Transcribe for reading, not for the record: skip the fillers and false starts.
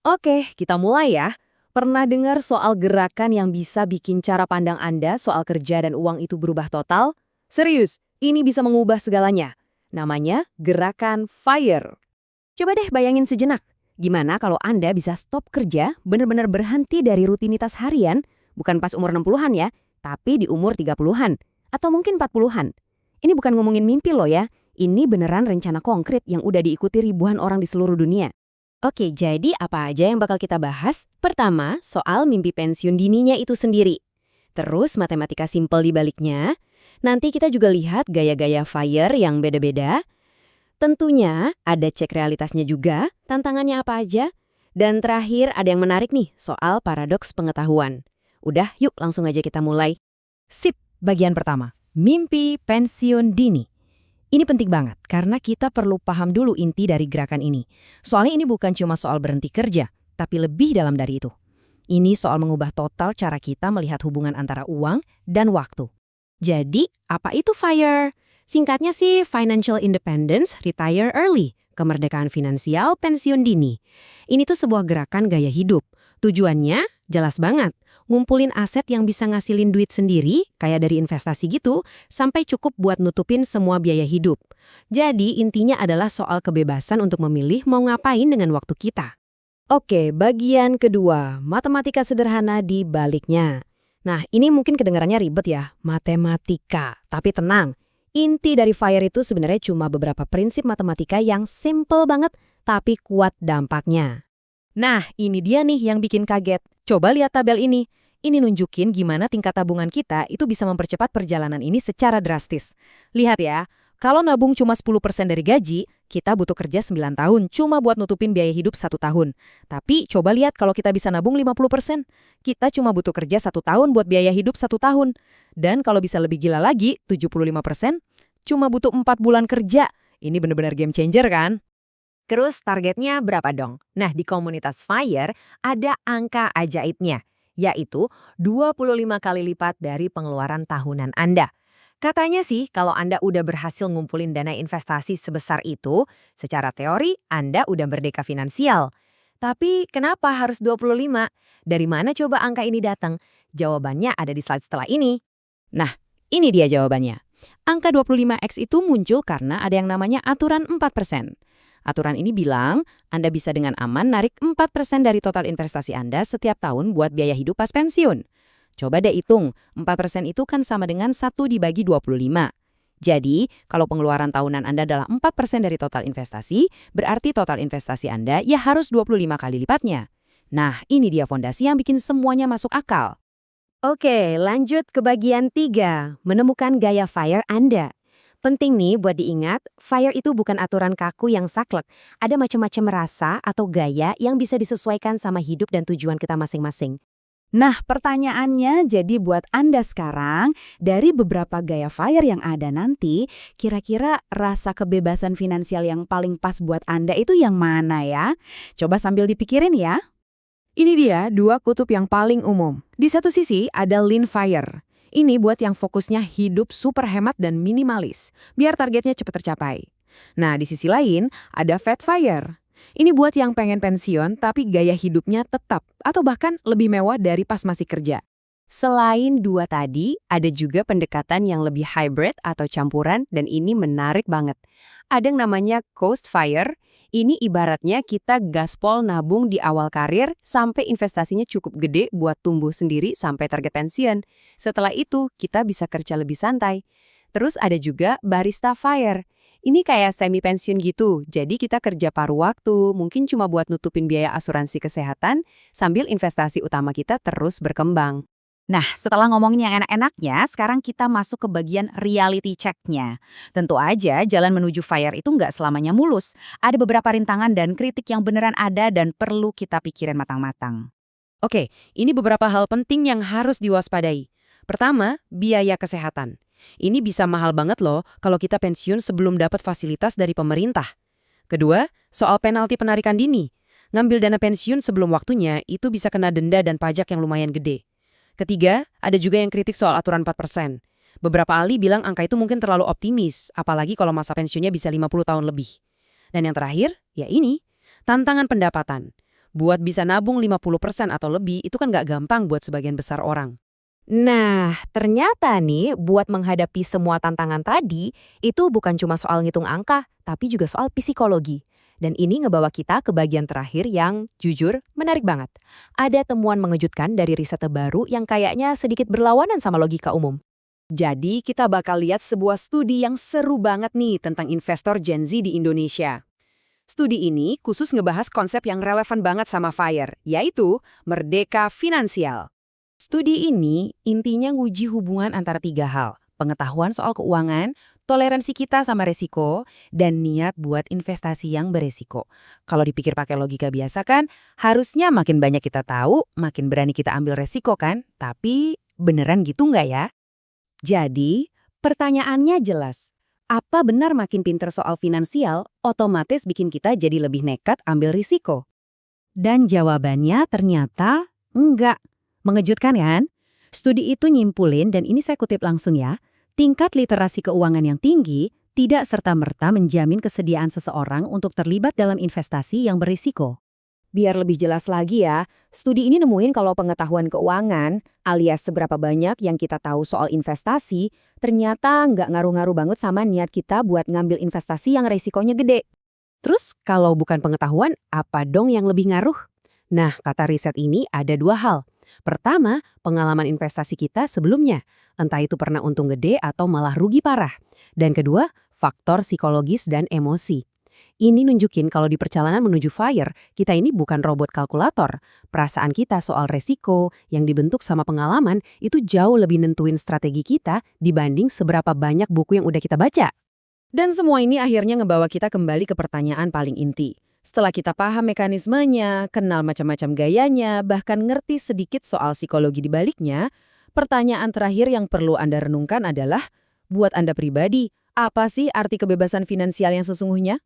Oke, kita mulai ya. Pernah dengar soal gerakan yang bisa bikin cara pandang Anda soal kerja dan uang itu berubah total? Serius, ini bisa mengubah segalanya. Namanya gerakan FIRE. Coba deh bayangin sejenak. Gimana kalau Anda bisa stop kerja, benar-benar berhenti dari rutinitas harian, bukan pas umur 60-an ya, tapi di umur 30-an, atau mungkin 40-an. Ini bukan ngomongin mimpi loh ya, ini beneran rencana konkret yang udah diikuti ribuan orang di seluruh dunia. Oke, jadi apa aja yang bakal kita bahas? Pertama, soal mimpi pensiun dininya itu sendiri. Terus matematika simpel di baliknya. Nanti kita juga lihat gaya-gaya FIRE yang beda-beda. Tentunya ada cek realitasnya juga, tantangannya apa aja. Dan terakhir ada yang menarik nih, soal paradoks pengetahuan. Udah, yuk langsung aja kita mulai. Sip, bagian pertama. Mimpi pensiun dini. Ini penting banget, karena kita perlu paham dulu inti dari gerakan ini. Soalnya ini bukan cuma soal berhenti kerja, tapi lebih dalam dari itu. Ini soal mengubah total cara kita melihat hubungan antara uang dan waktu. Jadi, apa itu FIRE? Singkatnya sih Financial Independence Retire Early, kemerdekaan finansial pensiun dini. Ini tuh sebuah gerakan gaya hidup. Tujuannya jelas banget, ngumpulin aset yang bisa ngasilin duit sendiri, kayak dari investasi gitu, sampai cukup buat nutupin semua biaya hidup. Jadi intinya adalah soal kebebasan untuk memilih mau ngapain dengan waktu kita. Oke, bagian kedua, matematika sederhana di baliknya. Nah, ini mungkin kedengarannya ribet ya, matematika. Tapi tenang, inti dari FIRE itu sebenarnya cuma beberapa prinsip matematika yang simple banget, tapi kuat dampaknya. Nah, ini dia nih yang bikin kaget. Coba lihat tabel ini. Ini nunjukin gimana tingkat tabungan kita itu bisa mempercepat perjalanan ini secara drastis. Lihat ya, kalau nabung cuma 10% dari gaji, kita butuh kerja 9 tahun cuma buat nutupin biaya hidup 1 tahun. Tapi coba lihat kalau kita bisa nabung 50%, kita cuma butuh kerja 1 tahun buat biaya hidup 1 tahun. Dan kalau bisa lebih gila lagi, 75%, cuma butuh 4 bulan kerja. Ini benar-benar game changer kan? Terus targetnya berapa dong? Nah, di komunitas FIRE ada angka ajaibnya, yaitu 25 kali lipat dari pengeluaran tahunan Anda. Katanya sih, kalau Anda udah berhasil ngumpulin dana investasi sebesar itu, secara teori Anda udah merdeka finansial. Tapi kenapa harus 25? Dari mana coba angka ini datang? Jawabannya ada di slide setelah ini. Nah, ini dia jawabannya. Angka 25x itu muncul karena ada yang namanya aturan 4%. Aturan ini bilang, Anda bisa dengan aman narik 4% dari total investasi Anda setiap tahun buat biaya hidup pas pensiun. Coba deh hitung, 4% itu kan sama dengan 1 dibagi 25. Jadi, kalau pengeluaran tahunan Anda adalah 4% dari total investasi, berarti total investasi Anda ya harus 25 kali lipatnya. Nah, ini dia fondasi yang bikin semuanya masuk akal. Oke, lanjut ke bagian 3, menemukan gaya FIRE Anda. Penting nih buat diingat, FIRE itu bukan aturan kaku yang saklek. Ada macam-macam rasa atau gaya yang bisa disesuaikan sama hidup dan tujuan kita masing-masing. Nah, pertanyaannya jadi buat Anda sekarang, dari beberapa gaya FIRE yang ada nanti, kira-kira rasa kebebasan finansial yang paling pas buat Anda itu yang mana ya? Coba sambil dipikirin ya. Ini dia dua kutub yang paling umum. Di satu sisi ada Lean FIRE. Ini buat yang fokusnya hidup super hemat dan minimalis, biar targetnya cepat tercapai. Nah, di sisi lain ada Fat FIRE. Ini buat yang pengen pensiun tapi gaya hidupnya tetap atau bahkan lebih mewah dari pas masih kerja. Selain dua tadi, ada juga pendekatan yang lebih hybrid atau campuran dan ini menarik banget. Ada yang namanya Coast FIRE. Ini ibaratnya kita gaspol nabung di awal karir sampai investasinya cukup gede buat tumbuh sendiri sampai target pensiun. Setelah itu, kita bisa kerja lebih santai. Terus ada juga Barista FIRE. Ini kayak semi pensiun gitu, jadi kita kerja paruh waktu, mungkin cuma buat nutupin biaya asuransi kesehatan, sambil investasi utama kita terus berkembang. Nah, setelah ngomongin yang enak-enaknya, sekarang kita masuk ke bagian reality check-nya. Tentu aja, jalan menuju FIRE itu nggak selamanya mulus. Ada beberapa rintangan dan kritik yang beneran ada dan perlu kita pikirin matang-matang. Oke, ini beberapa hal penting yang harus diwaspadai. Pertama, biaya kesehatan. Ini bisa mahal banget loh kalau kita pensiun sebelum dapat fasilitas dari pemerintah. Kedua, soal penalti penarikan dini. Ngambil dana pensiun sebelum waktunya itu bisa kena denda dan pajak yang lumayan gede. Ketiga, ada juga yang kritik soal aturan 4%. Beberapa ahli bilang angka itu mungkin terlalu optimis, apalagi kalau masa pensiunnya bisa 50 tahun lebih. Dan yang terakhir, ya ini, tantangan pendapatan. Buat bisa nabung 50% atau lebih itu kan nggak gampang buat sebagian besar orang. Nah, ternyata nih buat menghadapi semua tantangan tadi, itu bukan cuma soal ngitung angka, tapi juga soal psikologi. Dan ini ngebawa kita ke bagian terakhir yang, jujur, menarik banget. Ada temuan mengejutkan dari riset terbaru yang kayaknya sedikit berlawanan sama logika umum. Jadi, kita bakal lihat sebuah studi yang seru banget nih tentang investor Gen Z di Indonesia. Studi ini khusus ngebahas konsep yang relevan banget sama FIRE, yaitu Merdeka Finansial. Studi ini intinya nguji hubungan antara 3 hal, pengetahuan soal keuangan, toleransi kita sama resiko, dan niat buat investasi yang beresiko. Kalau dipikir pakai logika biasa kan, harusnya makin banyak kita tahu, makin berani kita ambil resiko kan? Tapi beneran gitu nggak ya? Jadi, pertanyaannya jelas. Apa benar makin pinter soal finansial, otomatis bikin kita jadi lebih nekat ambil risiko? Dan jawabannya ternyata enggak. Mengejutkan kan? Studi itu nyimpulin, dan ini saya kutip langsung ya, tingkat literasi keuangan yang tinggi tidak serta-merta menjamin kesediaan seseorang untuk terlibat dalam investasi yang berisiko. Biar lebih jelas lagi ya, studi ini nemuin kalau pengetahuan keuangan, alias seberapa banyak yang kita tahu soal investasi, ternyata nggak ngaruh-ngaruh banget sama niat kita buat ngambil investasi yang resikonya gede. Terus kalau bukan pengetahuan, apa dong yang lebih ngaruh? Nah, kata riset ini ada 2 hal. Pertama, pengalaman investasi kita sebelumnya, entah itu pernah untung gede atau malah rugi parah. Dan kedua, faktor psikologis dan emosi. Ini nunjukin kalau di perjalanan menuju FIRE, kita ini bukan robot kalkulator. Perasaan kita soal resiko yang dibentuk sama pengalaman itu jauh lebih nentuin strategi kita dibanding seberapa banyak buku yang udah kita baca. Dan semua ini akhirnya ngebawa kita kembali ke pertanyaan paling inti. Setelah kita paham mekanismenya, kenal macam-macam gayanya, bahkan ngerti sedikit soal psikologi di baliknya, pertanyaan terakhir yang perlu Anda renungkan adalah, buat Anda pribadi, apa sih arti kebebasan finansial yang sesungguhnya?